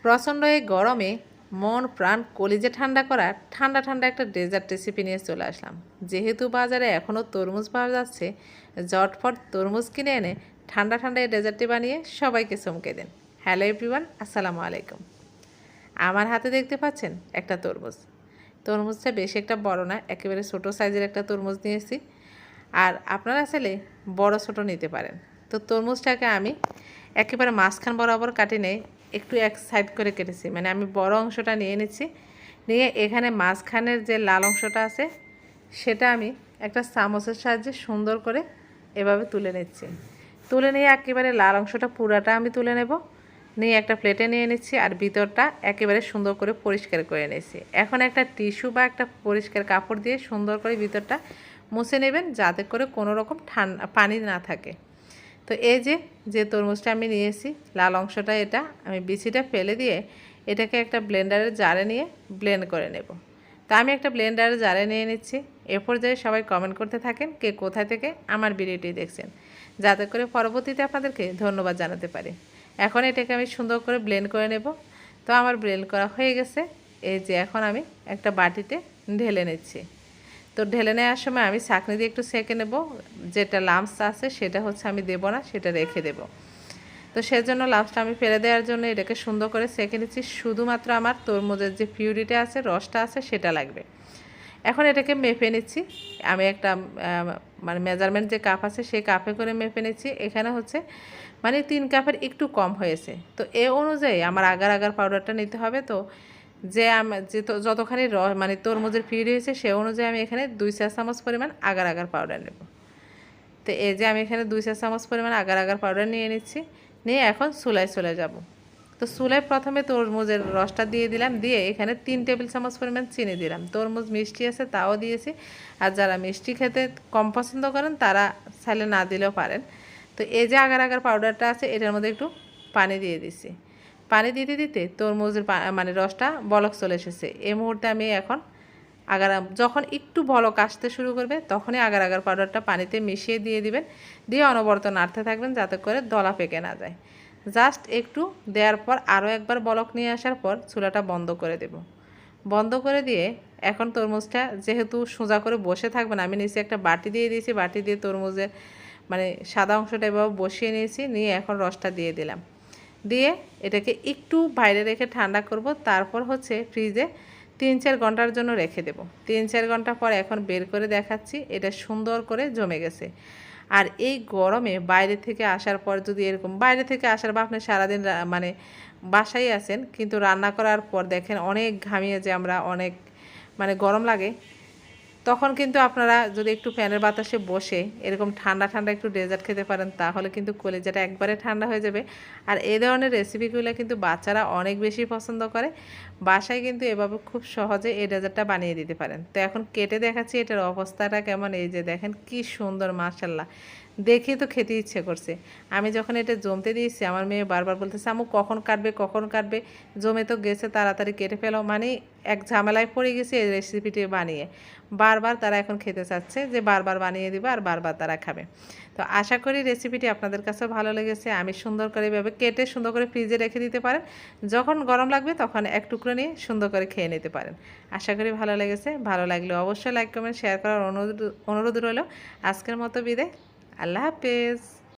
প্রচণ্ড এই গরমে মন প্রাণ কলিজে ঠান্ডা করা ঠান্ডা ঠান্ডা একটা ডেজার্ট রেসিপি নিয়ে চলে আসলাম। যেহেতু বাজারে এখনও তরমুজ পাওয়া যাচ্ছে, ঝটফট তরমুজ কিনে এনে ঠান্ডা ঠান্ডা এই ডেজার্টটি বানিয়ে সবাইকে চমকে দেন। হ্যালো এভরিওয়ান, আসসালামু আলাইকুম। আমার হাতে দেখতে পাচ্ছেন একটা তরমুজ। তরমুজটা বেশি একটা বড় না, একেবারে ছোটো সাইজের একটা তরমুজ নিয়েছি। আর আপনারা চাইলে বড় ছোটো নিতে পারেন। তো তরমুজটাকে আমি একেবারে মাঝখান বরাবর কাটি নেই, একটু এক সাইড করে কেটেছি, মানে আমি বড় অংশটা নিয়ে নিচ্ছি। নিয়ে এখানে মাঝখানের যে লাল অংশটা আছে সেটা আমি একটা চামচের সাহায্যে সুন্দর করে এভাবে তুলে নিচ্ছি। তুলে নিয়ে একেবারে লাল অংশটা পুরাটা আমি তুলে নেব। নিয়ে একটা প্লেটে নিয়ে নিচ্ছি, আর ভিতরটা একেবারে সুন্দর করে পরিষ্কার করে নিচ্ছি। এখন একটা টিস্যু বা একটা পরিষ্কার কাপড় দিয়ে সুন্দর করে ভিতরটা মুছে নেবেন, যাতে করে কোনো রকম পানি না থাকে। তো এই যে তরমুজটা আমি নিয়েছি লাল অংশটা, এটা আমি বিচিটা ফেলে দিয়ে এটাকে একটা ব্লেন্ডারের জারে নিয়ে ব্লেন্ড করে নেব। তো আমি একটা ব্লেন্ডারের জারে নিয়ে নিচ্ছি। এ পর্যায়ে সবাই কমেন্ট করতে থাকেন কে কোথায় থেকে আমার ভিডিওটি দেখছেন, যাতে করে পরবর্তীতে আপনাদেরকে ধন্যবাদ জানাতে পারি। এখন এটাকে আমি সুন্দর করে ব্লেন্ড করে নেব। তো আমার ব্লেন্ড করা হয়ে গেছে। এই যে এখন আমি একটা বাটিতে ঢেলে নিচ্ছি। তো ঢেলে নেওয়ার সময় আমি ছাঁকনি দিয়ে একটু সেঁকে নেব। যেটা লাম্পস আছে সেটা হচ্ছে আমি দেব না, সেটা রেখে দেব। তো সেজন্য লাম্পসটা আমি ফেলে দেওয়ার জন্য এটাকে সুন্দর করে সেঁকে নিচ্ছি। শুধুমাত্র আমার তরমুজের যে পিউরিটা আছে, রসটা আছে, সেটা লাগবে। এখন এটাকে মেপে নিচ্ছি। আমি একটা মানে মেজারমেন্ট যে কাপ আছে সেই কাপে করে মেপে নিচ্ছি। এখানে হচ্ছে মানে 3 কাপের একটু কম হয়েছে। তো এ অনুযায়ী আমার আগার আগার পাউডারটা নিতে হবে। তো যে যতখানি মানে তরমুজের পিউরি হয়েছে সে অনুযায়ী আমি এখানে 2 চা চামচ পরিমাণ আগার আগার পাউডার নেব। তো এই যে আমি এখানে 2 চা চামচ পরিমাণ আগার আগার পাউডার নিয়ে নিচ্ছি। নিয়ে এখন চুলায় চলে যাব। তো চুলায় প্রথমে তরমুজের রসটা দিয়ে দিলাম, দিয়ে এখানে 3 টেবিল চামচ পরিমাণ চিনি দিলাম। তরমুজ মিষ্টি আছে তাও দিয়েছি, আর যারা মিষ্টি খেতে কম পছন্দ করেন তারা চাইলে না দিলেও পারেন। তো এই যে আগার আগার পাউডারটা আছে এটার মধ্যে একটু পানি দিয়ে দিছি। পানি দিতে দিতে তরমুজের মানে রসটা বলক চলে এসেছে। এই মুহূর্তে আমি এখন যখন একটু বলক আসতে শুরু করবে তখনই আগার আগার পাউডারটা পানিতে মিশিয়ে দিয়ে দিবেন। দিয়ে অনবরত নাড়তে থাকবেন যাতে করে দলা পেকে না যায়। জাস্ট একটু দেওয়ার পর আরও একবার বলক নিয়ে আসার পর চুলাটা বন্ধ করে দেব। বন্ধ করে দিয়ে এখন তরমুজটা যেহেতু সোজা করে বসে থাকবে না, আমি নিচে একটা বাটি দিয়ে দিয়েছি। বাটি দিয়ে তরমুজের মানে সাদা অংশটা এভাবে বসিয়ে নিয়েছি। নিয়ে এখন রসটা দিয়ে দিলাম। দিয়ে এটাকে একটু বাইরে রেখে ঠান্ডা করব। তারপর হচ্ছে ফ্রিজে 3-4 ঘন্টার জন্য রেখে দেব। 3-4 ঘন্টা পর এখন বের করে দেখাচ্ছি, এটা সুন্দর করে জমে গেছে। আর এই গরমে বাইরে থেকে আসার পর যদি এরকম বাইরে থেকে আসার বা আপনি সারাদিন মানে বাসায় আছেন, কিন্তু রান্না করার পর দেখেন অনেক ঘামিয়ে যে আমরা, অনেক মানে গরম লাগে, তখন কিন্তু আপনারা যদি একটু ফ্যানের বাতাসে বসে এরকম ঠান্ডা ঠান্ডা একটু ডেজার্ট খেতে পারেন, তাহলে কিন্তু কলিজাটা একবারে ঠান্ডা হয়ে যাবে। আর এই ধরনের রেসিপিগুলো কিন্তু বাচ্চারা অনেক বেশি পছন্দ করে। বাসায় কিন্তু এভাবে খুব সহজে এই ডেজার্টটা বানিয়ে দিতে পারেন। তো এখন কেটে দেখাচ্ছি এটার অবস্থাটা কেমন। এই যে দেখেন কি সুন্দর, মাশাল্লাহ, দেখে তো খেতে ইচ্ছে করছে। আমি যখন এটা জমতে দিয়েছি আমার মেয়ে বারবার বলতেছে, আম্মু কখন কাটবে কখন কাটবে, জমে তো গেছে, তাড়াতাড়ি কেটে ফেলো। মানে এক ঝামেলায় পড়ে গেছে এই রেসিপিটি বানিয়ে। বারবার তারা এখন খেতে চাচ্ছে যে বারবার বানিয়ে দিবা, আর বারবার তারা খাবে। তো আশা করি রেসিপিটি আপনাদের কাছে ভালো লেগেছে। আমি সুন্দর করে এভাবে কেটে সুন্দর করে ফ্রিজে রেখে দিতে পারেন। যখন গরম লাগবে তখন এক টুকরো নিয়ে সুন্দর করে খেয়ে নিতে পারেন। আশা করি ভালো লেগেছে। ভালো লাগলে অবশ্যই লাইক কমেন্ট শেয়ার করার অনুরোধ রইল। আজকের মতো বিদায়। আল্লাহ হাফেজ।